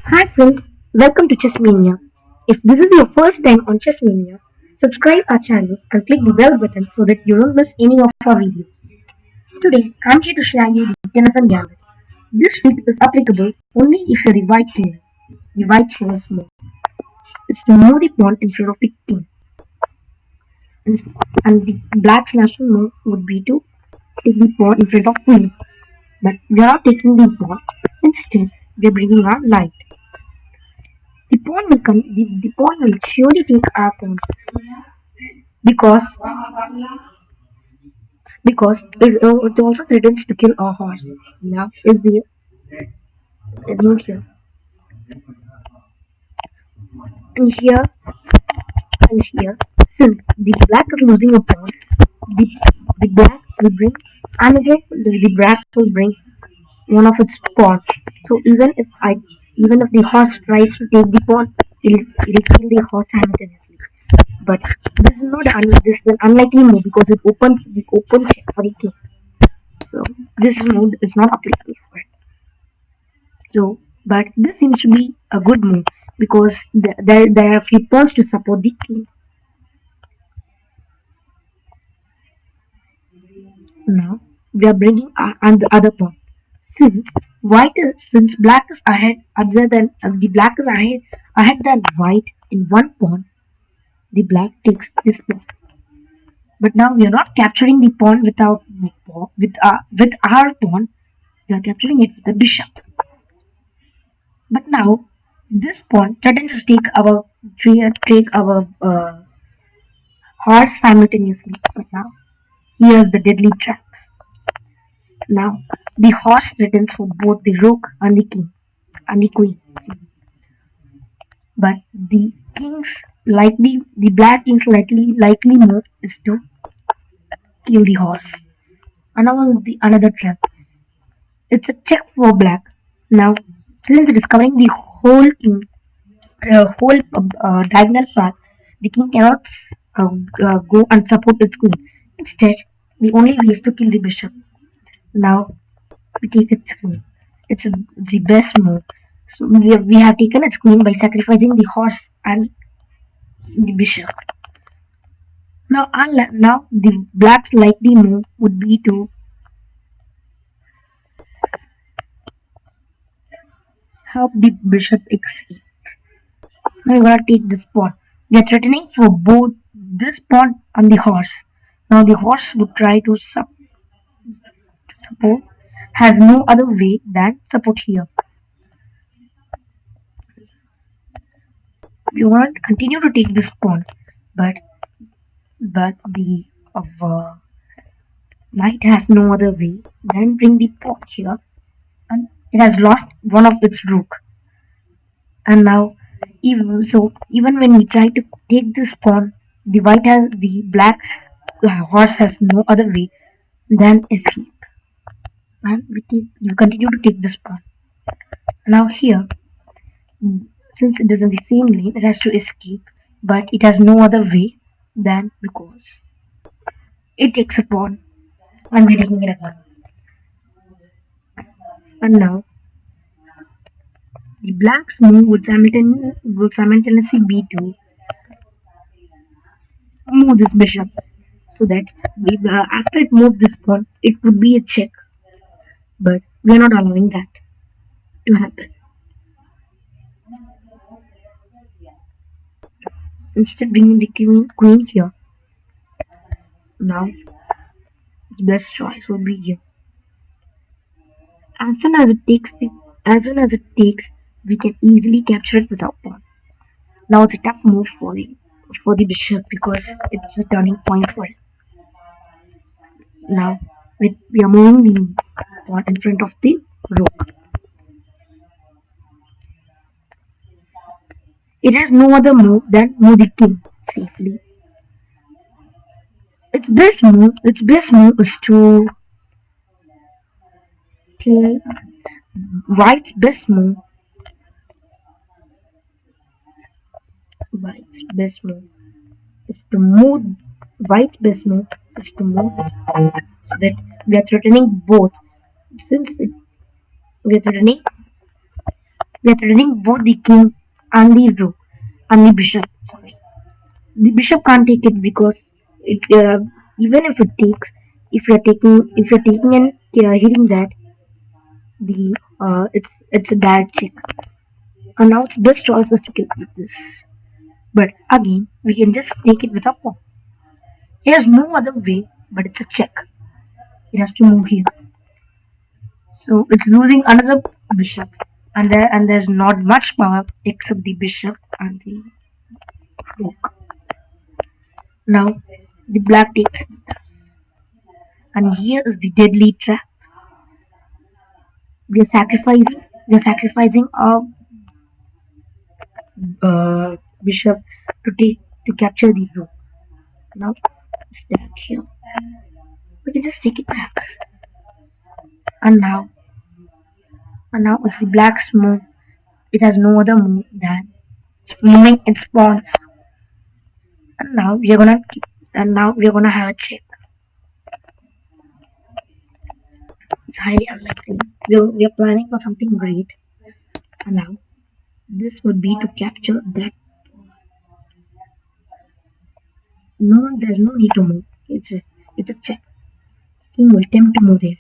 Hi friends, welcome to Chess Mania. If this is your first time on Chess Mania, subscribe our channel and click the bell button so that you don't miss any of our videos. Today, I'm here to share you the Tennison Gambit. This trick is applicable only if you're the white player. The white player's move is to move the pawn in front of the king, and the black's national move would be to take the pawn in front of queen. But we are not taking the pawn. Instead, we are bringing our knight. The pawn will surely take our pawn because it also threatens to kill our horse. Now is the new here and here and here. Since the black is losing a pawn, the the black will bring another. The black will bring one of its pawn. So even if the horse tries to take the pawn, it'll kill the horse simultaneously. But this is an unlikely move because it opens the open check for the king. So this move is not applicable for it. So, but this seems to be a good move because there are few pawns to support the king. Now we are bringing and the other pawn. Since black is ahead, other than the black is ahead than white in one pawn, the black takes this pawn. But now we are not capturing the pawn with our pawn. We are capturing it with the bishop. But now this pawn threatens to take our horse simultaneously. But now here's the deadly trap. Now the horse threatens for both the rook and the king and the queen. But the black king's likely move is to kill the horse. Another trap. It's a check for black. Now, since it is covering the whole diagonal path, the king cannot go and support its queen. Instead, the only way is to kill the bishop. Now, we take its queen. It's the best move. So we have taken its queen by sacrificing the horse and the bishop. Now the black's likely move would be to help the bishop escape. Now we're gonna take this pawn. We are threatening for both this pawn and the horse. Now the horse would try to support, has no other way than support here. We want to continue to take this pawn, but the knight has no other way than bring the pawn here, and it has lost one of its rook. And now, even when we try to take this pawn, the black horse has no other way than escape, and we continue to take this pawn. Now here, since it is in the same lane, it has to escape, but it has no other way than because it takes a pawn, and we're taking it again. And now the black's move would simultaneously be to move this bishop so that after it moves this pawn, it would be a check. But we are not allowing that to happen. Instead, bringing the queen here. Now, its best choice would be here. As soon as it takes, we can easily capture it without pawn. Now it's a tough move for the bishop because it's a turning point for it. Now we are moving the pawn in front of the rook. It has no other move than move the king safely. Its best move is to take white's best move. White's best move is to move. White's best move is to move so that we are threatening both. Since we are threatening We are threatening both the king and the rook and the bishop. Sorry. The bishop can't take it because it even if it takes if you're taking and hitting that the it's a bad check. And now its best choice is to kill with this. But again, we can just take it with a pawn. There's no other way, but it's a check. It has to move here. So it's losing another bishop. And there's not much power except the bishop and the rook. Now the black takes this. And here is the deadly trap. We are sacrificing our bishop to capture the rook. Now it's back here. We can just take it back. And now it's the black's move. It has no other move than moving its pawns. And now we are gonna have a check. It's highly unlikely. We are planning for something great. And now this would be to capture that. No, there's no need to move. It's a check. King will attempt to move there.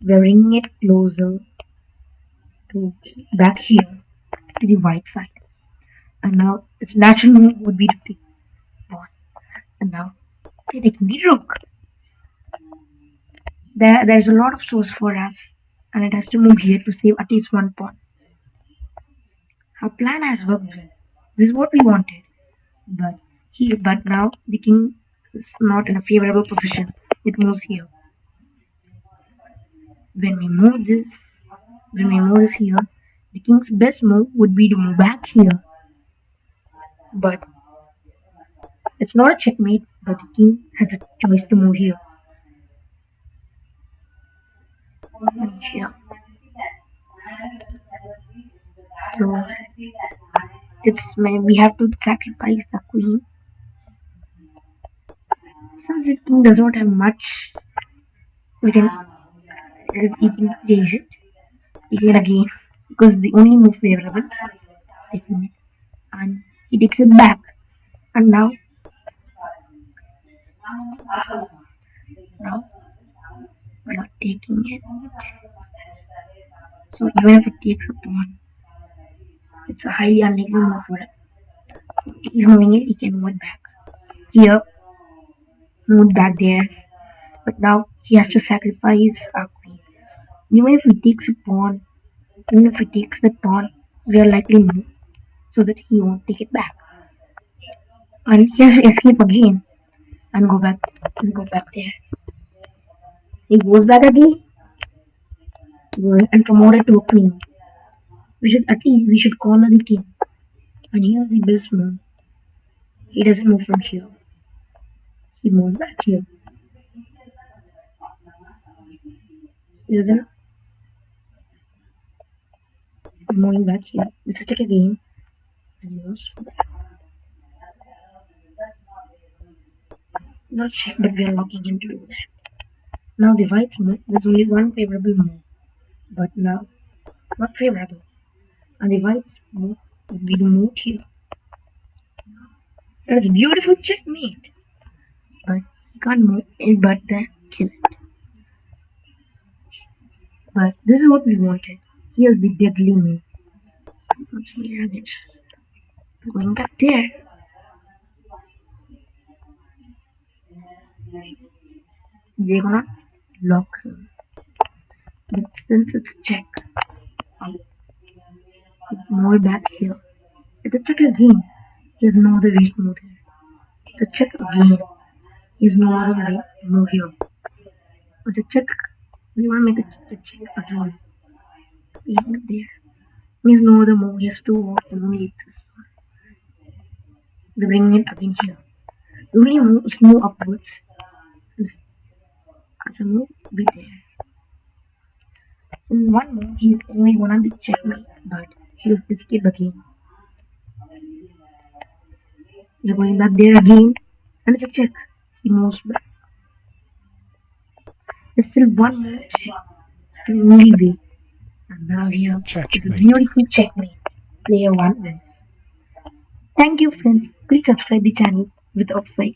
We're bringing it closer to back here to the white side. And now its natural move would be to take pawn. And now they're taking the rook. There's a lot of source for us, and it has to move here to save at least one pawn. Our plan has worked well. This is what we wanted. But now the king is not in a favorable position. It moves here. When we move this here, the king's best move would be to move back here. But it's not a checkmate, but the king has a choice to move here. And here. So we have to sacrifice the queen. Since the king does not have much, we can raise it again because the only move favorable, and he takes it back. And now we are taking it. So even if it takes a pawn, it's a highly unlikely move for it. If he's moving it, he can move it back. Here, move back there. But now he has to sacrifice our queen. Even if he takes a pawn, even if he takes the pawn, we are likely to move so that he won't take it back. And he has to escape again and go back there. He goes back again and promote it to a queen. We should corner the king. And here's the best move. He doesn't move from here. He moves back here. He doesn't moving back here. This is like a game. And he moves back. Not sure, but we are locking him to do that. Now the white's move, there's only one favorable move. But now, not favorable. And the white's move would be to move here. That's a beautiful checkmate. But he can't move it but then kill it. But this is what we wanted. Here's the deadly move. It's going back there. We're gonna lock him. But since it's check, move back here. It's a check again. He has no other way to move there. It's a check again. He has no other way to move here. It's a check. We want to make a check again. He's not there. He has no other move. He has to walk and only this one. We're bringing it again here. The only move is move upwards. This other move will be there. In one move, he's only gonna be checkmate, but he'll escape again. We're going back there again, and it's a check. He moves back. There's still one more check. The only way. And now here is a Checkmate. beautiful checkmate. Player 1 wins. Thank you friends. Please subscribe the channel without fail.